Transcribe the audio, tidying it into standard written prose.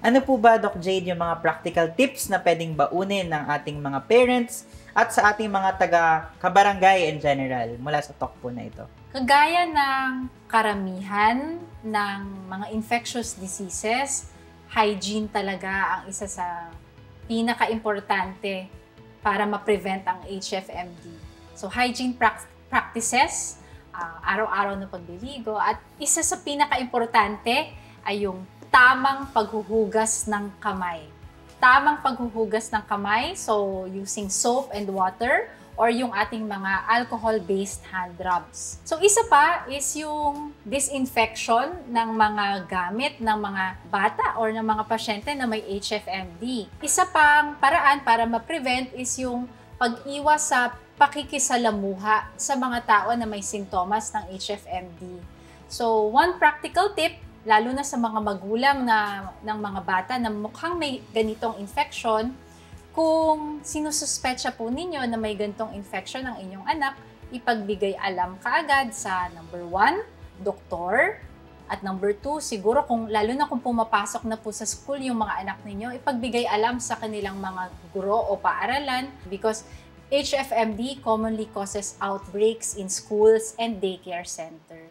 Ano po ba, Doc Jade, yung mga practical tips na pwedeng baunin ng ating mga parents at sa ating mga taga-kabarangay in general mula sa talk po na ito? Kagaya ng karamihan ng mga infectious diseases, hygiene talaga ang isa sa pinaka-importante para ma-prevent ang HFMD. So, hygiene practices, araw-araw na pagliligo, at isa sa pinaka-importante ay yung tamang paghuhugas ng kamay. Tamang paghuhugas ng kamay, so using soap and water, or yung ating mga alcohol-based hand rubs. So isa pa is yung disinfection ng mga gamit ng mga bata or ng mga pasyente na may HFMD. Isa pang paraan para ma-prevent is yung pag-iwas sa pakikisalamuha sa mga tao na may sintomas ng HFMD. So one practical tip, lalo na sa mga magulang ng mga bata na mukhang may ganitong infection, kung sinususpetsa po ninyo na may ganitong infection ng inyong anak, ipagbigay alam kaagad sa number 1, doktor, at number 2, siguro lalo na kung pumapasok na po sa school yung mga anak ninyo, ipagbigay alam sa kanilang mga guro o paaralan because HFMD commonly causes outbreaks in schools and daycare centers.